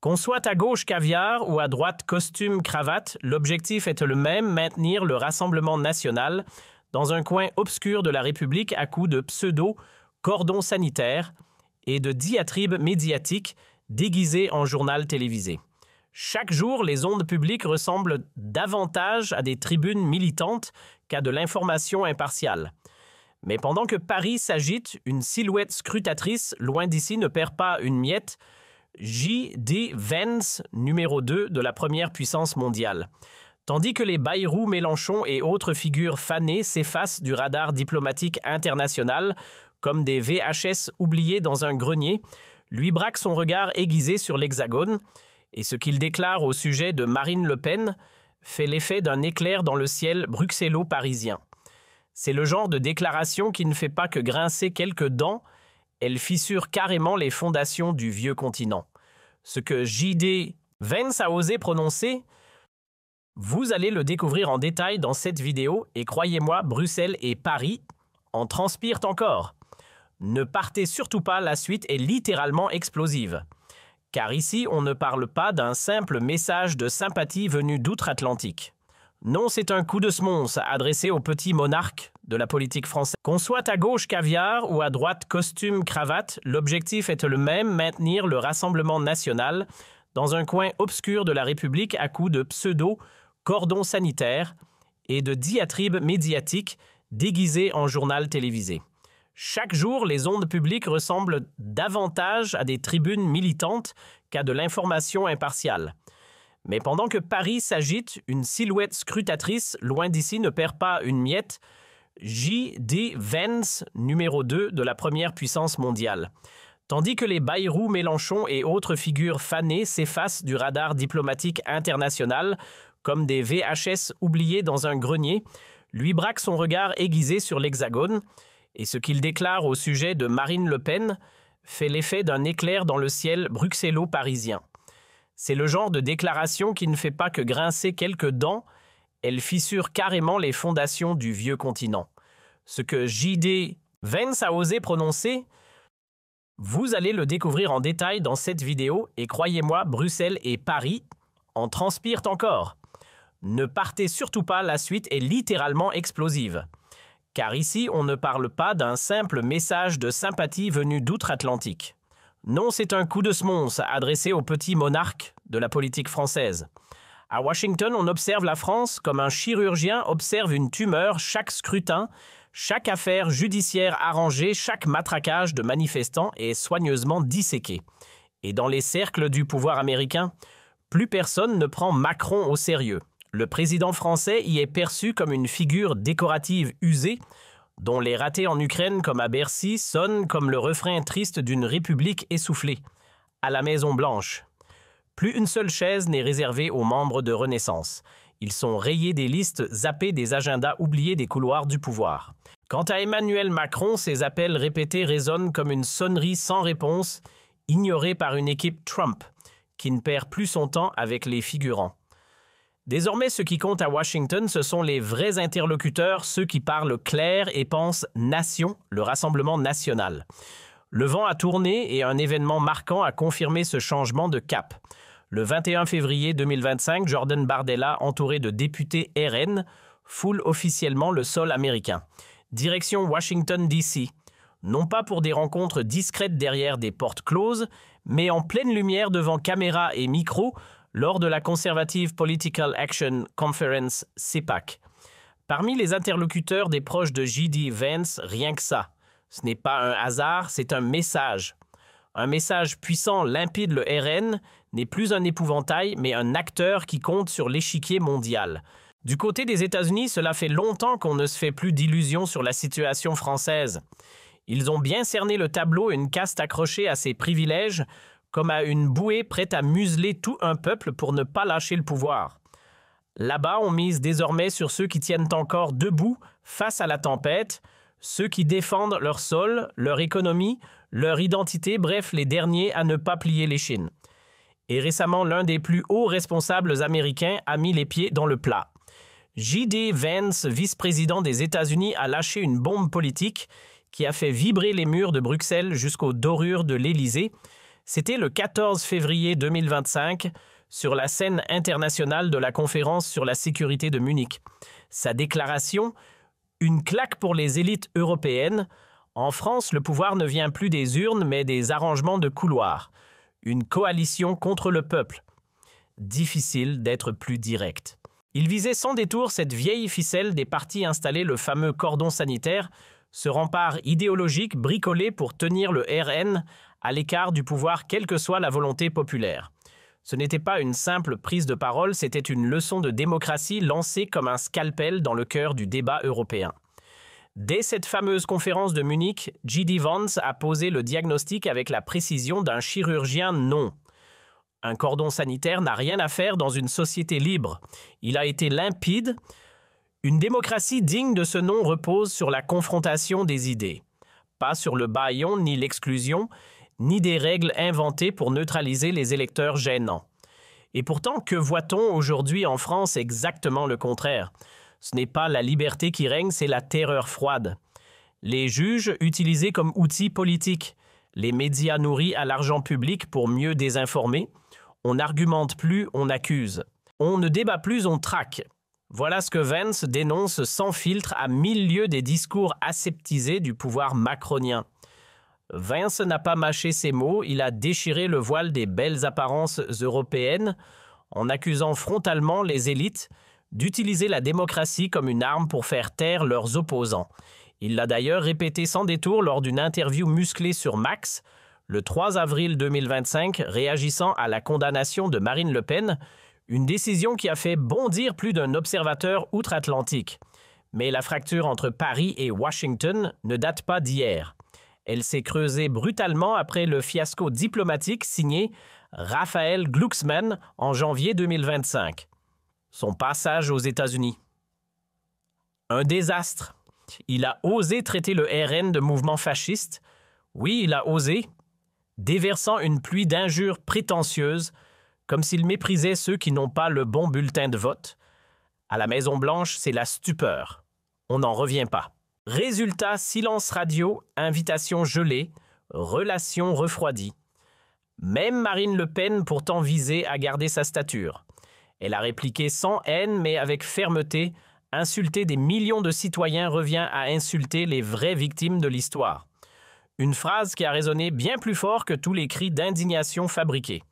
Qu'on soit à gauche caviar ou à droite costume cravate, l'objectif est le même, maintenir le Rassemblement national dans un coin obscur de la République à coups de pseudo-cordons sanitaires et de diatribes médiatiques déguisées en journal télévisé. Chaque jour, les ondes publiques ressemblent davantage à des tribunes militantes qu'à de l'information impartiale. Mais pendant que Paris s'agite, une silhouette scrutatrice loin d'ici ne perd pas une miette. J.D. Vance, numéro 2 de la première puissance mondiale. Tandis que les Bayrou, Mélenchon et autres figures fanées s'effacent du radar diplomatique international comme des VHS oubliés dans un grenier, lui braque son regard aiguisé sur l'Hexagone, et ce qu'il déclare au sujet de Marine Le Pen fait l'effet d'un éclair dans le ciel bruxello-parisien. C'est le genre de déclaration qui ne fait pas que grincer quelques dents, elle fissure carrément les fondations du vieux continent. Ce que J.D. Vance a osé prononcer, vous allez le découvrir en détail dans cette vidéo et croyez-moi, Bruxelles et Paris en transpirent encore. Ne partez surtout pas, la suite est littéralement explosive. Car ici, on ne parle pas d'un simple message de sympathie venu d'outre-Atlantique. Non, c'est un coup de semonce adressé au petit monarque de la politique française. Qu'on soit à gauche caviar ou à droite costume cravate, l'objectif est le même, maintenir le Rassemblement national dans un coin obscur de la République à coups de pseudo-cordons sanitaires et de diatribes médiatiques déguisées en journal télévisé. Chaque jour, les ondes publiques ressemblent davantage à des tribunes militantes qu'à de l'information impartiale. Mais pendant que Paris s'agite, une silhouette scrutatrice loin d'ici ne perd pas une miette. J.D. Vance, numéro 2 de la première puissance mondiale. Tandis que les Bayrou, Mélenchon et autres figures fanées s'effacent du radar diplomatique international comme des VHS oubliés dans un grenier, lui braque son regard aiguisé sur l'Hexagone, et ce qu'il déclare au sujet de Marine Le Pen fait l'effet d'un éclair dans le ciel bruxello-parisien. C'est le genre de déclaration qui ne fait pas que grincer quelques dents, elle fissure carrément les fondations du vieux continent. Ce que J.D. Vance a osé prononcer, vous allez le découvrir en détail dans cette vidéo et croyez-moi, Bruxelles et Paris en transpirent encore. Ne partez surtout pas, la suite est littéralement explosive. Car ici, on ne parle pas d'un simple message de sympathie venu d'outre-Atlantique. Non, c'est un coup de semonce adressé au petit monarque de la politique française. À Washington, on observe la France comme un chirurgien observe une tumeur chaque scrutin, chaque affaire judiciaire arrangée, chaque matraquage de manifestants est soigneusement disséqué. Et dans les cercles du pouvoir américain, plus personne ne prend Macron au sérieux. Le président français y est perçu comme une figure décorative usée, dont les ratés en Ukraine comme à Bercy sonnent comme le refrain triste d'une république essoufflée. À la Maison-Blanche, plus une seule chaise n'est réservée aux membres de Renaissance. Ils sont rayés des listes, zappés des agendas oubliés des couloirs du pouvoir. Quant à Emmanuel Macron, ses appels répétés résonnent comme une sonnerie sans réponse, ignorée par une équipe Trump, qui ne perd plus son temps avec les figurants. Désormais, ce qui compte à Washington, ce sont les vrais interlocuteurs, ceux qui parlent clair et pensent nation, le Rassemblement national. Le vent a tourné et un événement marquant a confirmé ce changement de cap. Le 21 février 2025, Jordan Bardella, entouré de députés RN, foule officiellement le sol américain. Direction Washington, D.C. Non pas pour des rencontres discrètes derrière des portes closes, mais en pleine lumière devant caméra et micro, lors de la Conservative Political Action Conference CPAC. Parmi les interlocuteurs des proches de J.D. Vance, rien que ça. Ce n'est pas un hasard, c'est un message. Un message puissant, limpide, le RN n'est plus un épouvantail, mais un acteur qui compte sur l'échiquier mondial. Du côté des États-Unis, cela fait longtemps qu'on ne se fait plus d'illusions sur la situation française. Ils ont bien cerné le tableau, une caste accrochée à ses privilèges, comme à une bouée prête à museler tout un peuple pour ne pas lâcher le pouvoir. Là-bas, on mise désormais sur ceux qui tiennent encore debout face à la tempête, ceux qui défendent leur sol, leur économie, leur identité, bref, les derniers à ne pas plier l'échine. Et récemment, l'un des plus hauts responsables américains a mis les pieds dans le plat. J.D. Vance, vice-président des États-Unis, a lâché une bombe politique qui a fait vibrer les murs de Bruxelles jusqu'aux dorures de l'Élysée. C'était le 14 février 2025, sur la scène internationale de la conférence sur la sécurité de Munich. Sa déclaration, une claque pour les élites européennes. En France, le pouvoir ne vient plus des urnes, mais des arrangements de couloir. Une coalition contre le peuple. Difficile d'être plus direct. Il visait sans détour cette vieille ficelle des partis installés, le fameux cordon sanitaire, ce rempart idéologique bricolé pour tenir le RN à l'écart du pouvoir, quelle que soit la volonté populaire. Ce n'était pas une simple prise de parole, c'était une leçon de démocratie lancée comme un scalpel dans le cœur du débat européen. Dès cette fameuse conférence de Munich, J.D. Vance a posé le diagnostic avec la précision d'un chirurgien non. Un cordon sanitaire n'a rien à faire dans une société libre. Il a été limpide. Une démocratie digne de ce nom repose sur la confrontation des idées. Pas sur le bâillon ni l'exclusion, ni des règles inventées pour neutraliser les électeurs gênants. Et pourtant, que voit-on aujourd'hui en France? Exactement le contraire. Ce n'est pas la liberté qui règne, c'est la terreur froide. Les juges utilisés comme outils politiques, les médias nourris à l'argent public pour mieux désinformer. On n'argumente plus, on accuse. On ne débat plus, on traque. Voilà ce que Vance dénonce sans filtre à 1000 lieues des discours aseptisés du pouvoir macronien. Vance n'a pas mâché ses mots, il a déchiré le voile des belles apparences européennes en accusant frontalement les élites d'utiliser la démocratie comme une arme pour faire taire leurs opposants. Il l'a d'ailleurs répété sans détour lors d'une interview musclée sur Max, le 3 avril 2025, réagissant à la condamnation de Marine Le Pen, une décision qui a fait bondir plus d'un observateur outre-Atlantique. Mais la fracture entre Paris et Washington ne date pas d'hier. Elle s'est creusée brutalement après le fiasco diplomatique signé Raphaël Glucksmann en janvier 2025. Son passage aux États-Unis. Un désastre. Il a osé traiter le RN de mouvement fasciste. Oui, il a osé, déversant une pluie d'injures prétentieuses, comme s'il méprisait ceux qui n'ont pas le bon bulletin de vote. À la Maison-Blanche, c'est la stupeur. On n'en revient pas. Résultat, silence radio, invitation gelée, relations refroidies. Même Marine Le Pen, pourtant visée à garder sa stature. Elle a répliqué sans haine, mais avec fermeté. Insulter des millions de citoyens revient à insulter les vraies victimes de l'histoire. Une phrase qui a résonné bien plus fort que tous les cris d'indignation fabriqués.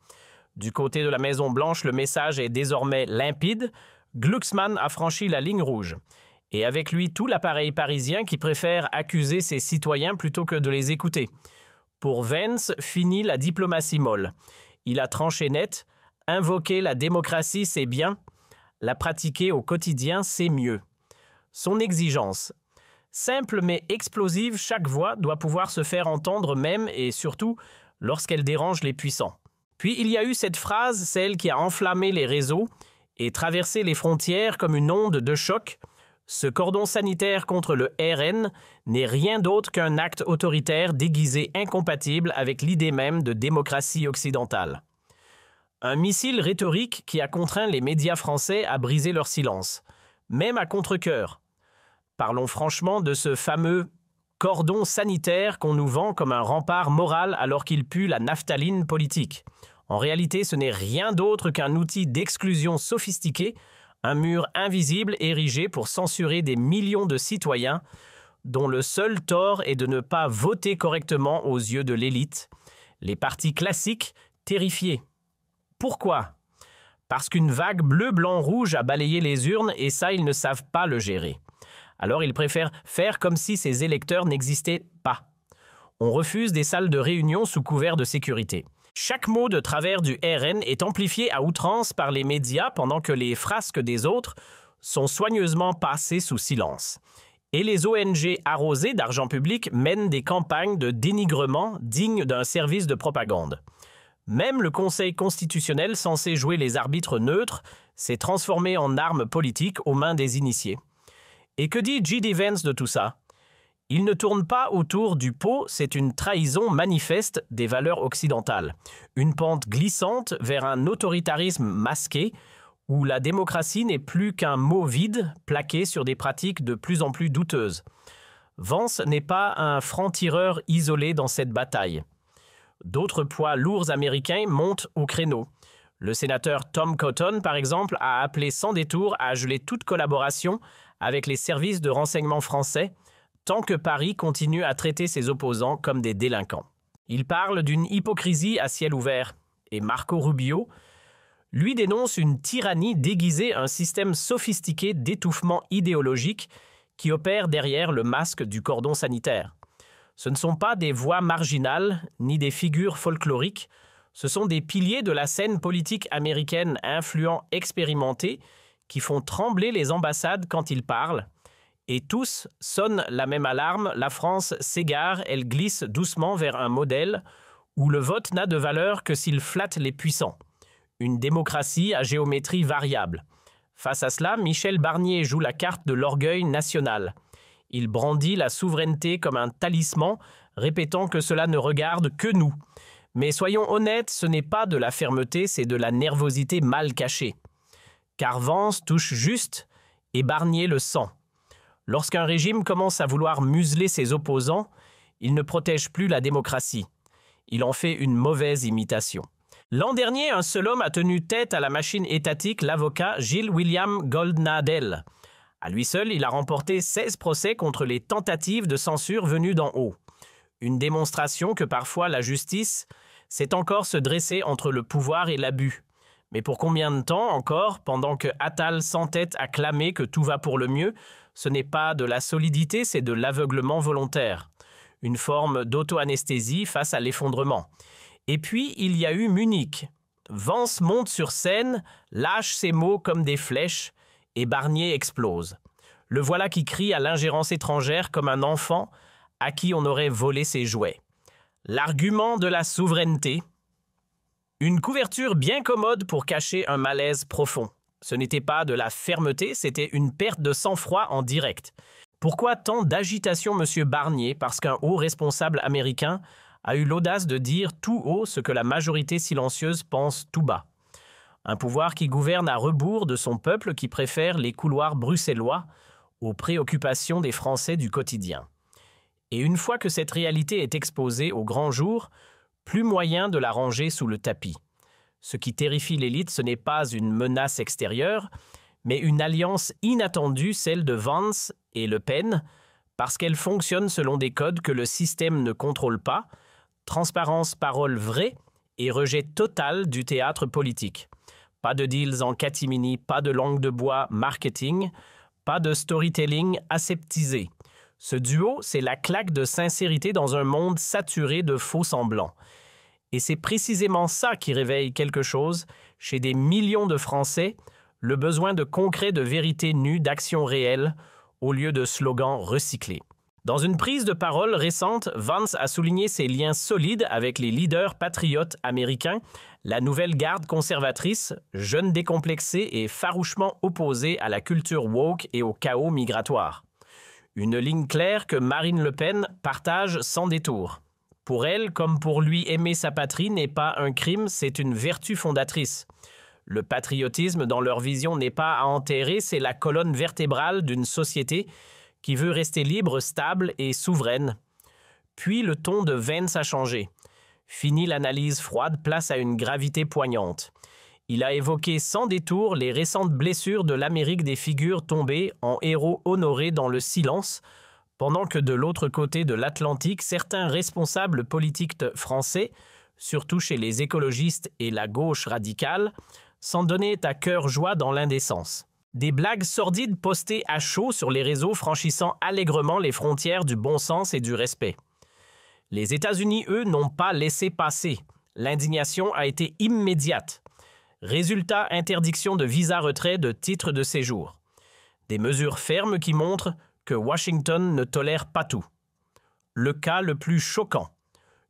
Du côté de la Maison-Blanche, le message est désormais limpide. Glucksmann a franchi la ligne rouge. Et avec lui, tout l'appareil parisien qui préfère accuser ses citoyens plutôt que de les écouter. Pour Vance, fini la diplomatie molle. Il a tranché net. Invoquer la démocratie, c'est bien. La pratiquer au quotidien, c'est mieux. Son exigence. Simple mais explosive, chaque voix doit pouvoir se faire entendre même et surtout lorsqu'elle dérange les puissants. Puis il y a eu cette phrase, celle qui a enflammé les réseaux et traversé les frontières comme une onde de choc. Ce cordon sanitaire contre le RN n'est rien d'autre qu'un acte autoritaire déguisé incompatible avec l'idée même de démocratie occidentale. Un missile rhétorique qui a contraint les médias français à briser leur silence, même à contre-cœur. Parlons franchement de ce fameux cordon sanitaire qu'on nous vend comme un rempart moral alors qu'il pue la naphtaline politique. En réalité, ce n'est rien d'autre qu'un outil d'exclusion sophistiqué, un mur invisible érigé pour censurer des millions de citoyens dont le seul tort est de ne pas voter correctement aux yeux de l'élite, les partis classiques terrifiés. Pourquoi? Parce qu'une vague bleu-blanc-rouge a balayé les urnes et ça, ils ne savent pas le gérer. Alors ils préfèrent faire comme si ces électeurs n'existaient pas. On refuse des salles de réunion sous couvert de sécurité. Chaque mot de travers du RN est amplifié à outrance par les médias pendant que les frasques des autres sont soigneusement passées sous silence. Et les ONG arrosées d'argent public mènent des campagnes de dénigrement dignes d'un service de propagande. Même le Conseil constitutionnel, censé jouer les arbitres neutres, s'est transformé en arme politique aux mains des initiés. Et que dit J.D. Vance de tout ça? Il ne tourne pas autour du pot, c'est une trahison manifeste des valeurs occidentales. Une pente glissante vers un autoritarisme masqué, où la démocratie n'est plus qu'un mot vide plaqué sur des pratiques de plus en plus douteuses. Vance n'est pas un franc-tireur isolé dans cette bataille. D'autres poids lourds américains montent au créneau. Le sénateur Tom Cotton, par exemple, a appelé sans détour à geler toute collaboration avec les services de renseignement français, tant que Paris continue à traiter ses opposants comme des délinquants. Il parle d'une hypocrisie à ciel ouvert. Et Marco Rubio, lui, dénonce une tyrannie déguisée, un système sophistiqué d'étouffement idéologique qui opère derrière le masque du cordon sanitaire. Ce ne sont pas des voix marginales ni des figures folkloriques, ce sont des piliers de la scène politique américaine influents, expérimentés, qui font trembler les ambassades quand ils parlent. Et tous sonnent la même alarme, la France s'égare, elle glisse doucement vers un modèle où le vote n'a de valeur que s'il flatte les puissants. Une démocratie à géométrie variable. Face à cela, Michel Barnier joue la carte de l'orgueil national. Il brandit la souveraineté comme un talisman, répétant que cela ne regarde que nous. Mais soyons honnêtes, ce n'est pas de la fermeté, c'est de la nervosité mal cachée. Car Vance touche juste et Barnier le sent. Lorsqu'un régime commence à vouloir museler ses opposants, il ne protège plus la démocratie. Il en fait une mauvaise imitation. L'an dernier, un seul homme a tenu tête à la machine étatique, l'avocat Gilles William Goldnadel. À lui seul, il a remporté 16 procès contre les tentatives de censure venues d'en haut. Une démonstration que parfois la justice sait encore se dresser entre le pouvoir et l'abus. Mais pour combien de temps encore, pendant que Attal s'entête à clamer que tout va pour le mieux, ce n'est pas de la solidité, c'est de l'aveuglement volontaire. Une forme d'auto-anesthésie face à l'effondrement. Et puis, il y a eu Munich. Vance monte sur scène, lâche ses mots comme des flèches, et Barnier explose. Le voilà qui crie à l'ingérence étrangère comme un enfant à qui on aurait volé ses jouets. L'argument de la souveraineté. Une couverture bien commode pour cacher un malaise profond. Ce n'était pas de la fermeté, c'était une perte de sang-froid en direct. Pourquoi tant d'agitation, M. Barnier? Parce qu'un haut responsable américain a eu l'audace de dire tout haut ce que la majorité silencieuse pense tout bas. Un pouvoir qui gouverne à rebours de son peuple qui préfère les couloirs bruxellois aux préoccupations des Français du quotidien. Et une fois que cette réalité est exposée au grand jour, plus moyen de la ranger sous le tapis. Ce qui terrifie l'élite, ce n'est pas une menace extérieure, mais une alliance inattendue, celle de Vance et Le Pen, parce qu'elle fonctionne selon des codes que le système ne contrôle pas, transparence, parole vraie et rejet total du théâtre politique. Pas de deals en catimini, pas de langue de bois marketing, pas de storytelling aseptisé. Ce duo, c'est la claque de sincérité dans un monde saturé de faux semblants. Et c'est précisément ça qui réveille quelque chose chez des millions de Français, le besoin de concret, de vérité nue, d'action réelle, au lieu de slogans recyclés. Dans une prise de parole récente, Vance a souligné ses liens solides avec les leaders patriotes américains, la nouvelle garde conservatrice, jeune décomplexée et farouchement opposée à la culture woke et au chaos migratoire. Une ligne claire que Marine Le Pen partage sans détour. Pour elle, comme pour lui, aimer sa patrie n'est pas un crime, c'est une vertu fondatrice. Le patriotisme, dans leur vision, n'est pas à enterrer, c'est la colonne vertébrale d'une société qui veut rester libre, stable et souveraine. Puis le ton de Vance a changé. Fini l'analyse froide, place à une gravité poignante. Il a évoqué sans détour les récentes blessures de l'Amérique des figures tombées en héros honorés dans le silence, pendant que de l'autre côté de l'Atlantique, certains responsables politiques français, surtout chez les écologistes et la gauche radicale, s'en donnaient à cœur joie dans l'indécence. Des blagues sordides postées à chaud sur les réseaux franchissant allègrement les frontières du bon sens et du respect. Les États-Unis, eux, n'ont pas laissé passer. L'indignation a été immédiate. Résultat, interdiction de visa-retrait de titres de séjour. Des mesures fermes qui montrent que Washington ne tolère pas tout. Le cas le plus choquant.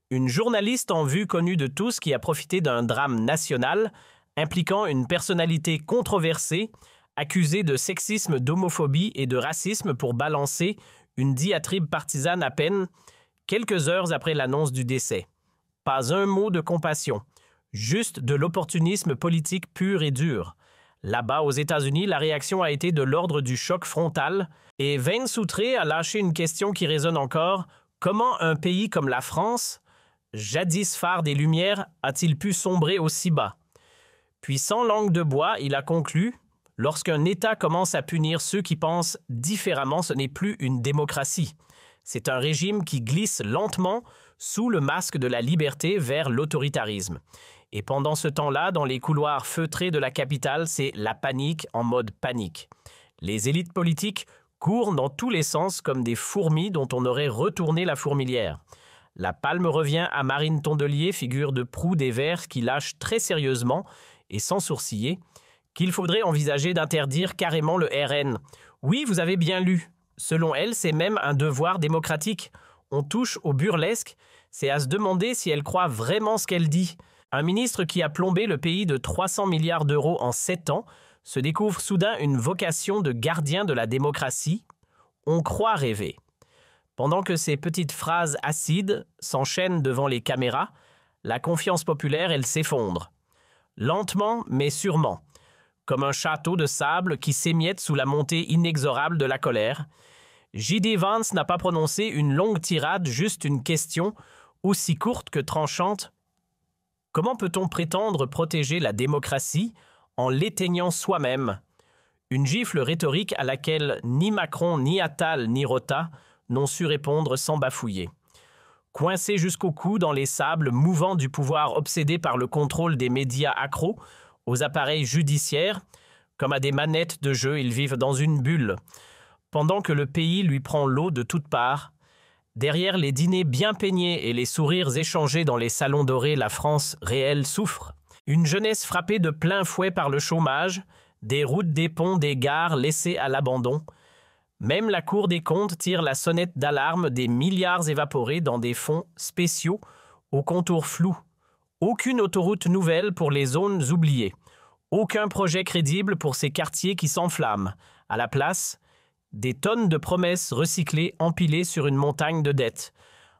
Une journaliste en vue connue de tous qui a profité d'un drame national impliquant une personnalité controversée, accusée de sexisme, d'homophobie et de racisme pour balancer une diatribe partisane à peine quelques heures après l'annonce du décès. Pas un mot de compassion. Juste de l'opportunisme politique pur et dur. Là-bas, aux États-Unis, la réaction a été de l'ordre du choc frontal et Vance Outré a lâché une question qui résonne encore. Comment un pays comme la France, jadis phare des Lumières, a-t-il pu sombrer aussi bas? Puis sans langue de bois, il a conclu « Lorsqu'un État commence à punir ceux qui pensent différemment, ce n'est plus une démocratie. C'est un régime qui glisse lentement sous le masque de la liberté vers l'autoritarisme. Et pendant ce temps-là, dans les couloirs feutrés de la capitale, c'est la panique en mode panique. Les élites politiques courent dans tous les sens comme des fourmis dont on aurait retourné la fourmilière. La palme revient à Marine Tondelier, figure de proue des Verts qui lâche très sérieusement et sans sourciller qu'il faudrait envisager d'interdire carrément le RN. Oui, vous avez bien lu. Selon elle, c'est même un devoir démocratique. On touche au burlesque, c'est à se demander si elle croit vraiment ce qu'elle dit. Un ministre qui a plombé le pays de 300 milliards d'euros en 7 ans se découvre soudain une vocation de gardien de la démocratie. On croit rêver. Pendant que ces petites phrases acides s'enchaînent devant les caméras, la confiance populaire, elle s'effondre. Lentement, mais sûrement. Comme un château de sable qui s'émiette sous la montée inexorable de la colère. J.D. Vance n'a pas prononcé une longue tirade, juste une question, aussi courte que tranchante. Comment peut-on prétendre protéger la démocratie en l'éteignant soi-même? Une gifle rhétorique à laquelle ni Macron, ni Attal, ni Rota n'ont su répondre sans bafouiller. Coincés jusqu'au cou dans les sables mouvants du pouvoir obsédé par le contrôle des médias accros aux appareils judiciaires, comme à des manettes de jeu, ils vivent dans une bulle. Pendant que le pays lui prend l'eau de toutes parts, derrière les dîners bien peignés et les sourires échangés dans les salons dorés, la France réelle souffre. Une jeunesse frappée de plein fouet par le chômage, des routes, des ponts, des gares laissées à l'abandon. Même la Cour des comptes tire la sonnette d'alarme des milliards évaporés dans des fonds spéciaux aux contours flous. Aucune autoroute nouvelle pour les zones oubliées. Aucun projet crédible pour ces quartiers qui s'enflamment. À la place, des tonnes de promesses recyclées empilées sur une montagne de dettes.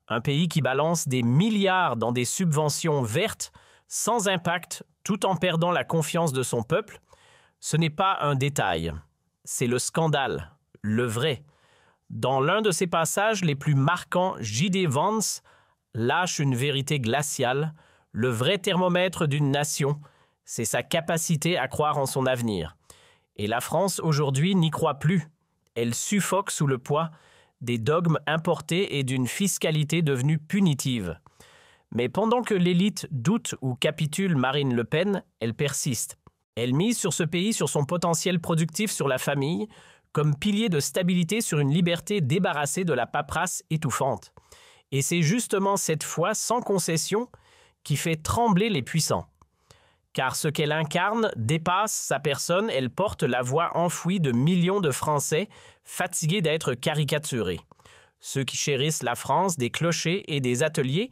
Un pays qui balance des milliards dans des subventions vertes, sans impact, tout en perdant la confiance de son peuple. Ce n'est pas un détail. C'est le scandale, le vrai. Dans l'un de ses passages les plus marquants, J.D. Vance lâche une vérité glaciale. Le vrai thermomètre d'une nation, c'est sa capacité à croire en son avenir. Et la France, aujourd'hui, n'y croit plus. Elle suffoque sous le poids des dogmes importés et d'une fiscalité devenue punitive. Mais pendant que l'élite doute ou capitule Marine Le Pen, elle persiste. Elle mise sur ce pays, sur son potentiel productif, sur la famille, comme pilier de stabilité sur une liberté débarrassée de la paperasse étouffante. Et c'est justement cette foi sans concession qui fait trembler les puissants. Car ce qu'elle incarne dépasse sa personne, elle porte la voix enfouie de millions de Français fatigués d'être caricaturés. Ceux qui chérissent la France des clochers et des ateliers,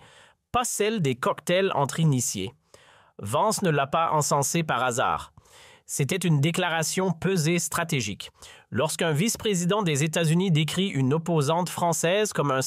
pas celle des cocktails entre initiés. Vance ne l'a pas encensé par hasard. C'était une déclaration pesée stratégique. Lorsqu'un vice-président des États-Unis décrit une opposante française comme un